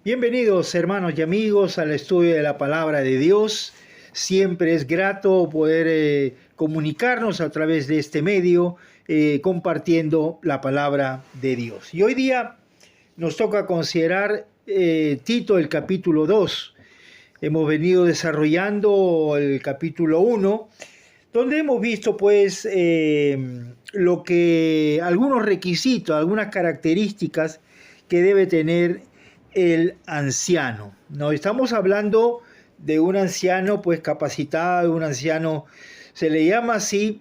Bienvenidos hermanos y amigos al estudio de la palabra de Dios. Siempre es grato poder comunicarnos a través de este medio, compartiendo la palabra de Dios. Y hoy día nos toca considerar Tito, el capítulo 2. Hemos venido desarrollando el capítulo 1, donde hemos visto pues algunos requisitos, algunas características que debe tener el anciano. No estamos hablando de un anciano pues capacitado, un anciano, se le llama así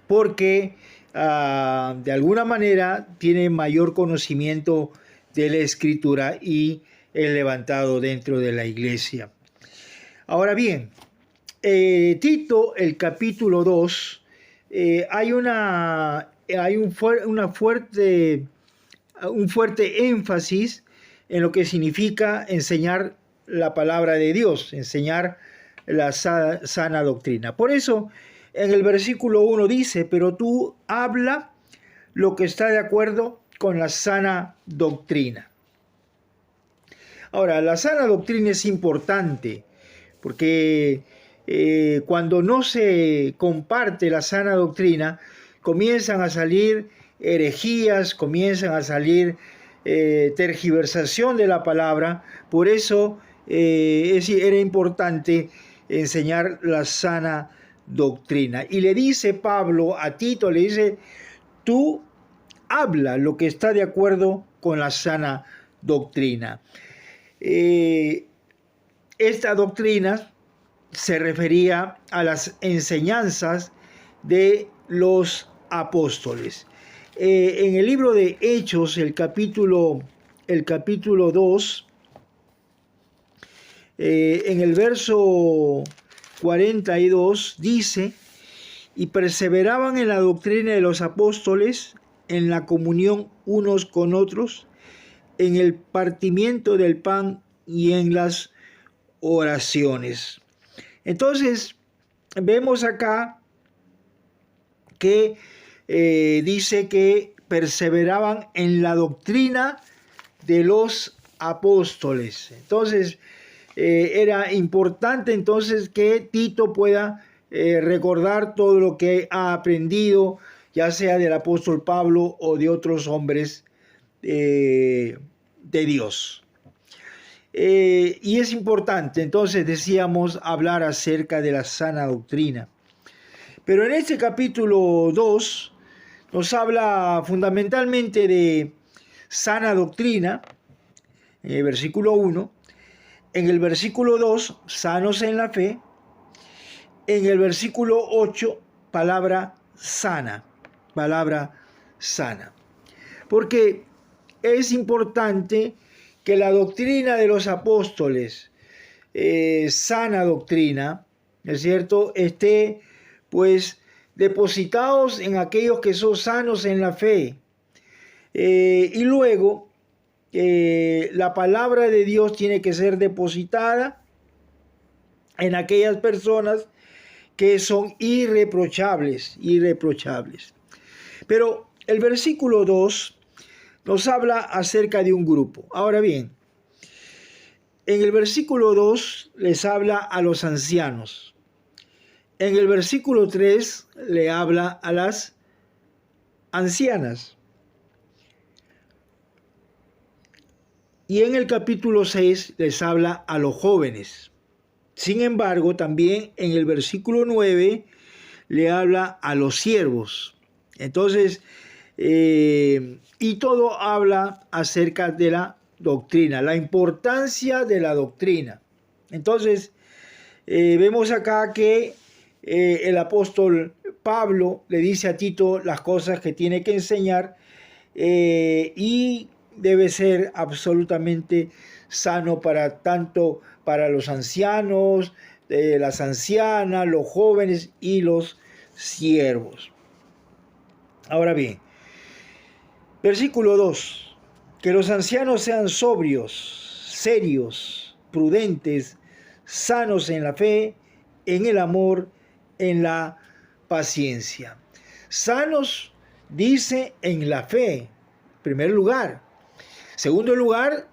porque de alguna manera tiene mayor conocimiento de la escritura y es levantado dentro de la iglesia. Ahora bien, Tito, el capítulo 2, hay un fuerte énfasis en lo que significa enseñar la palabra de Dios, enseñar la sana doctrina. Por eso, en el versículo 1 dice, pero tú habla lo que está de acuerdo con la sana doctrina. Ahora, la sana doctrina es importante porque cuando no se comparte la sana doctrina, comienzan a salir herejías, comienzan a salir tergiversación de la palabra. Por eso era importante enseñar la sana doctrina. Y le dice Pablo a Tito, le dice, tú habla lo que está de acuerdo con la sana doctrina. Esta doctrina se refería a las enseñanzas de los apóstoles. En el libro de Hechos, el capítulo 2, en el verso 42 dice, y perseveraban en la doctrina de los apóstoles, en la comunión unos con otros, en el partimiento del pan y en las oraciones. Entonces, vemos acá que dice que perseveraban en la doctrina de los apóstoles. Entonces, era importante entonces que Tito pueda recordar todo lo que ha aprendido, ya sea del apóstol Pablo o de otros hombres de Dios. Y es importante, entonces decíamos, hablar acerca de la sana doctrina. Pero en este capítulo 2 nos habla fundamentalmente de sana doctrina, en el versículo 1, en el versículo 2, sanos en la fe, en el versículo 8, palabra sana, porque es importante que la doctrina de los apóstoles, sana doctrina, ¿no es cierto?, esté pues depositados en aquellos que son sanos en la fe. Y luego la palabra de Dios tiene que ser depositada en aquellas personas que son irreprochables. Pero el versículo 2 nos habla acerca de un grupo. Ahora bien, en el versículo 2 les habla a los ancianos. En el versículo 3 le habla a las ancianas. Y en el capítulo 6 les habla a los jóvenes. Sin embargo, también en el versículo 9 le habla a los siervos. Entonces, y todo habla acerca de la doctrina, la importancia de la doctrina. Entonces, vemos acá que el apóstol Pablo le dice a Tito las cosas que tiene que enseñar y debe ser absolutamente sano tanto para los ancianos, las ancianas, los jóvenes y los siervos. Ahora bien, versículo 2, que los ancianos sean sobrios, serios, prudentes, sanos en la fe, en el amor, en la paciencia. Sanos, dice, en la fe, en primer lugar. Segundo lugar,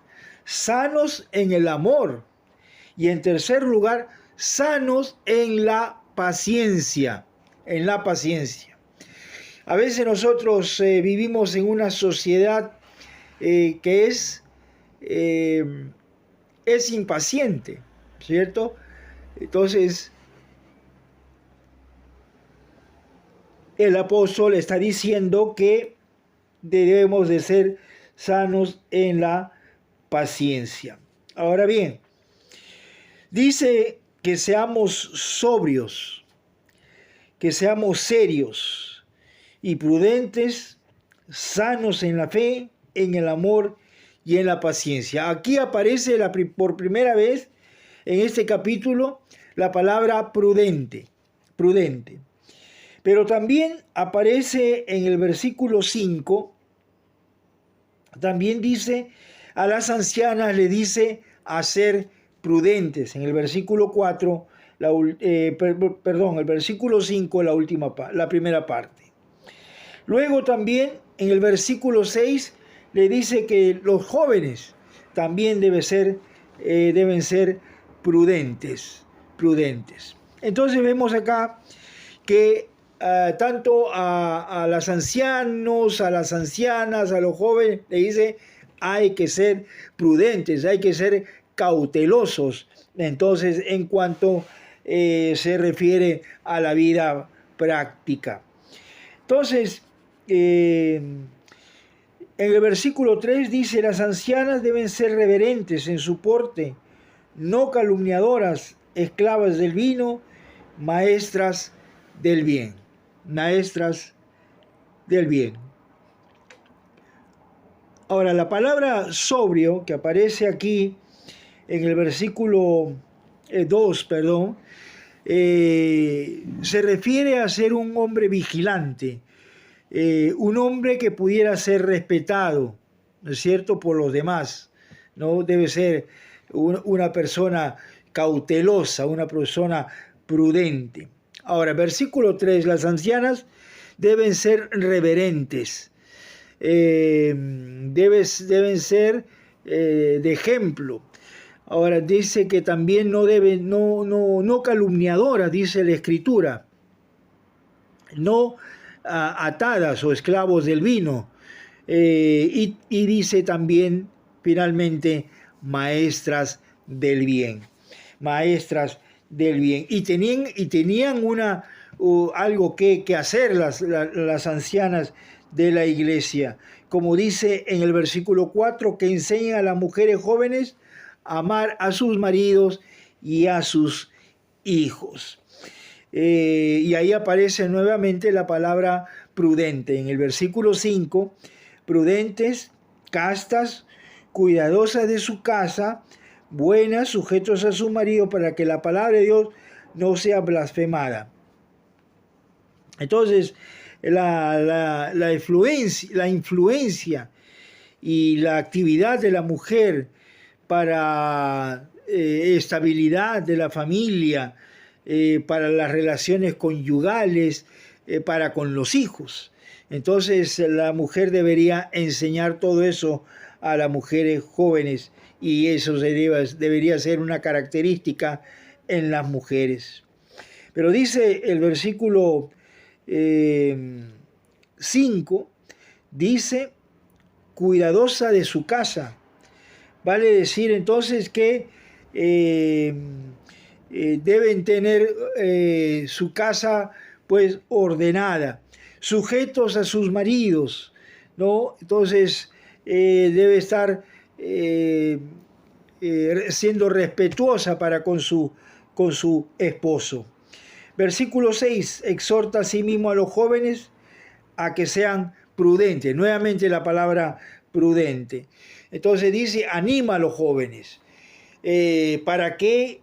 sanos en el amor. Y en tercer lugar, sanos en la paciencia. En la paciencia. A veces nosotros vivimos en una sociedad que es impaciente, ¿cierto? Entonces, el apóstol está diciendo que debemos de ser sanos en la paciencia. Ahora bien, dice que seamos sobrios, que seamos serios y prudentes, sanos en la fe, en el amor y en la paciencia. Aquí aparece por primera vez en este capítulo la palabra prudente, prudente. Pero también aparece en el versículo 5, también dice, a las ancianas le dice a ser prudentes. En el versículo 4, el versículo 5, la primera parte. Luego también en el versículo 6 le dice que los jóvenes también deben ser prudentes. Entonces vemos acá que tanto a los ancianos, a las ancianas, a los jóvenes, le dice, hay que ser prudentes, hay que ser cautelosos. Entonces, en cuanto se refiere a la vida práctica. Entonces, en el versículo 3 dice, las ancianas deben ser reverentes en su porte, no calumniadoras, esclavas del vino, maestras del bien. Maestras del bien. Ahora, la palabra sobrio que aparece aquí en el versículo 2, se refiere a ser un hombre vigilante, un hombre que pudiera ser respetado, ¿no es cierto?, por los demás, ¿no? Debe ser una persona cautelosa, una persona prudente. Ahora, versículo 3, las ancianas deben ser reverentes, deben ser de ejemplo. Ahora dice que también no calumniadoras, dice la Escritura, no atadas o esclavos del vino, y dice también finalmente maestras del bien, maestras del bien. Y tenían algo que hacer las ancianas de la iglesia, como dice en el versículo 4, que enseñan a las mujeres jóvenes a amar a sus maridos y a sus hijos. Y ahí aparece nuevamente la palabra prudente. En el versículo 5, prudentes, castas, cuidadosas de su casa, buenas, sujetos a su marido, para que la palabra de Dios no sea blasfemada. Entonces, la influencia y la actividad de la mujer para estabilidad de la familia, para las relaciones conyugales, para con los hijos. Entonces, la mujer debería enseñar todo eso a las mujeres jóvenes, y eso debería ser una característica en las mujeres. Pero dice el versículo 5, dice, cuidadosa de su casa. Vale decir entonces que deben tener su casa pues ordenada, sujetos a sus maridos, ¿no? Entonces debe estar siendo respetuosa para con su esposo. Versículo 6, exhorta a sí mismo a los jóvenes a que sean prudentes. Nuevamente la palabra prudente. Entonces dice, anima a los jóvenes para que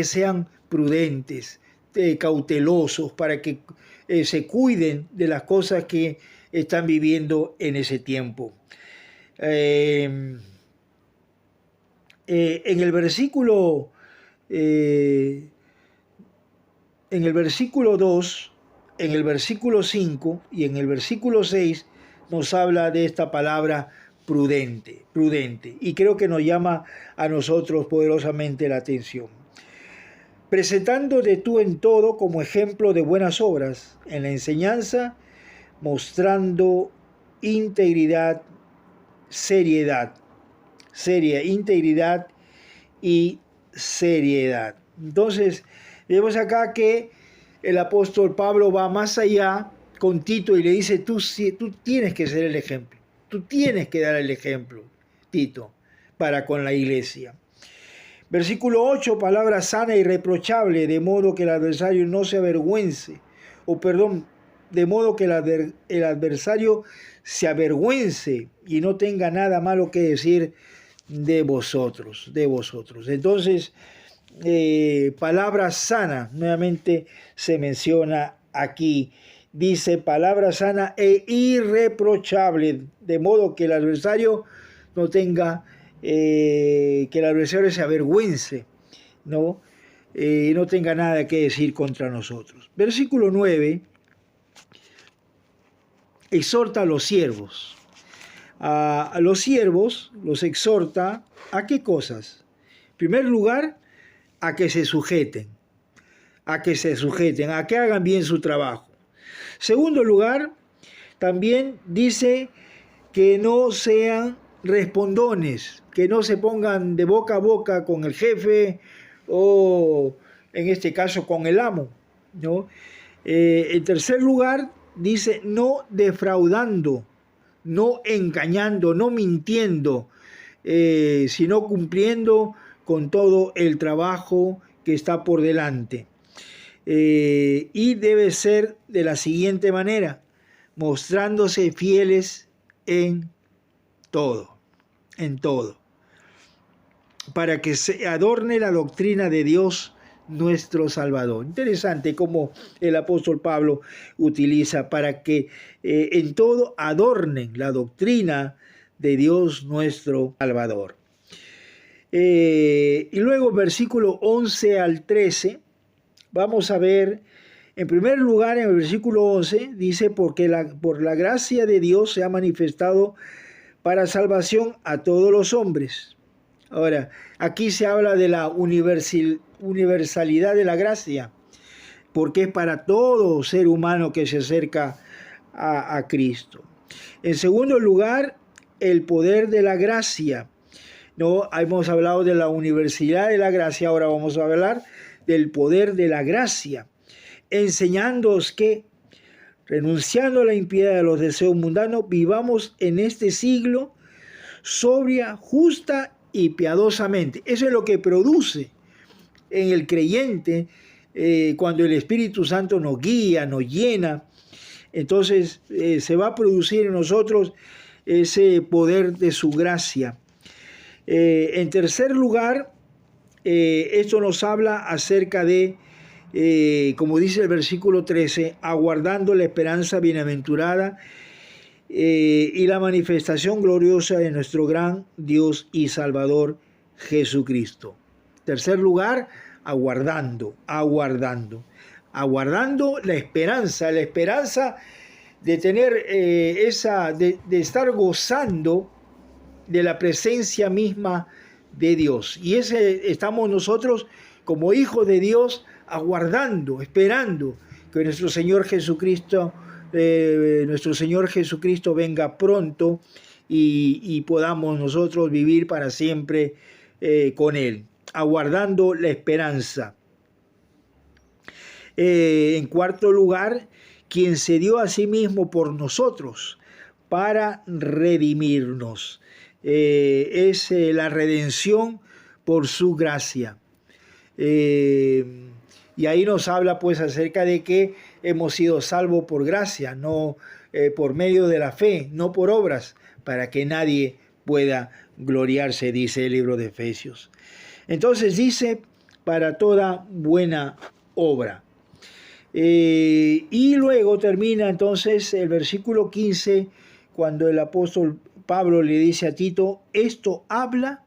sean prudentes, cautelosos, para que se cuiden de las cosas que están viviendo en ese tiempo. En el versículo 2, en el versículo 5 y en el versículo 6 nos habla de esta palabra prudente. Y creo que nos llama a nosotros poderosamente la atención. Presentándote tú en todo como ejemplo de buenas obras, en la enseñanza, mostrando integridad, integridad y seriedad. Entonces, vemos acá que el apóstol Pablo va más allá con Tito y le dice, tú tienes que ser el ejemplo, tú tienes que dar el ejemplo, Tito, para con la iglesia. Versículo 8, palabra sana y reprochable, de modo que el adversario no se avergüence, de modo que el adversario se avergüence y no tenga nada malo que decir de vosotros. Entonces, palabra sana, nuevamente se menciona aquí. Dice palabra sana e irreprochable, de modo que el adversario no tenga, que el adversario se avergüence, ¿no? No tenga nada que decir contra nosotros. Versículo 9, exhorta a los siervos. A los siervos los exhorta ¿a qué cosas? En primer lugar, a que se sujeten, a que hagan bien su trabajo. Segundo lugar, también dice que no sean respondones, que no se pongan de boca a boca con el jefe o en este caso con el amo, ¿no? En tercer lugar, dice no defraudando, no engañando, no mintiendo, sino cumpliendo con todo el trabajo que está por delante. Y debe ser de la siguiente manera, mostrándose fieles en todo, para que se adorne la doctrina de Dios nuestro Salvador. Interesante cómo el apóstol Pablo utiliza para que en todo adornen la doctrina de Dios nuestro Salvador. Y luego versículo 11 al 13, vamos a ver, en primer lugar en el versículo 11, dice, porque por la gracia de Dios se ha manifestado para salvación a todos los hombres. Ahora, aquí se habla de la universalidad de la gracia, porque es para todo ser humano que se acerca a Cristo. En segundo lugar, el poder de la gracia. No, hemos hablado de la universalidad de la gracia, ahora vamos a hablar del poder de la gracia, enseñándoos que, renunciando a la impiedad de los deseos mundanos, vivamos en este siglo sobria, justa y piadosamente. Eso es lo que produce en el creyente cuando el Espíritu Santo nos guía, nos llena. Entonces se va a producir en nosotros ese poder de su gracia. En tercer lugar, esto nos habla acerca de, como dice el versículo 13, aguardando la esperanza bienaventurada y la manifestación gloriosa de nuestro gran Dios y Salvador Jesucristo. Tercer lugar, aguardando la esperanza de tener de estar gozando de la presencia misma de Dios. Y estamos nosotros como hijos de Dios aguardando, esperando que nuestro Señor Jesucristo venga pronto y podamos nosotros vivir para siempre con Él, aguardando la esperanza. En cuarto lugar, quien se dio a sí mismo por nosotros para redimirnos. Es la redención por su gracia. Y ahí nos habla pues acerca de que hemos sido salvos por gracia, no por medio de la fe, no por obras, para que nadie pueda gloriarse, dice el libro de Efesios. Entonces dice, para toda buena obra. Y luego termina entonces el versículo 15, cuando el apóstol Pablo le dice a Tito, esto habla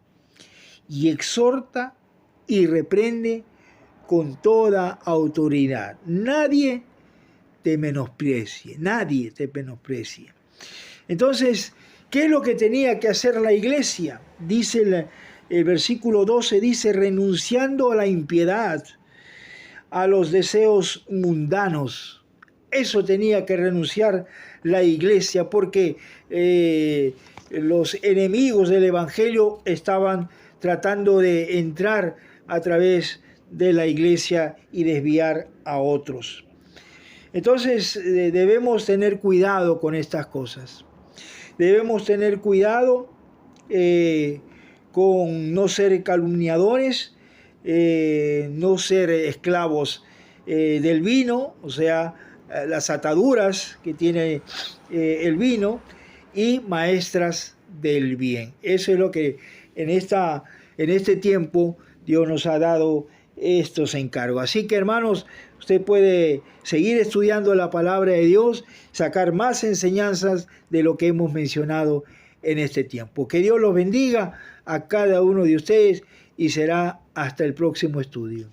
y exhorta y reprende con toda autoridad. Nadie te menosprecie. Entonces, ¿Qué es lo que tenía que hacer la iglesia? Dice el versículo 12, dice, renunciando a la impiedad, a los deseos mundanos. Eso tenía que renunciar la iglesia, porque los enemigos del evangelio estaban tratando de entrar a través de la iglesia y desviar a otros. Entonces debemos tener cuidado con estas cosas. Debemos tener cuidado con no ser calumniadores, no ser esclavos del vino, o sea, las ataduras que tiene el vino, y maestras del bien. Eso es lo que en este tiempo Dios nos ha dado estos encargos. Así que, hermanos, usted puede seguir estudiando la palabra de Dios, sacar más enseñanzas de lo que hemos mencionado en este tiempo. Que Dios los bendiga a cada uno de ustedes y será hasta el próximo estudio.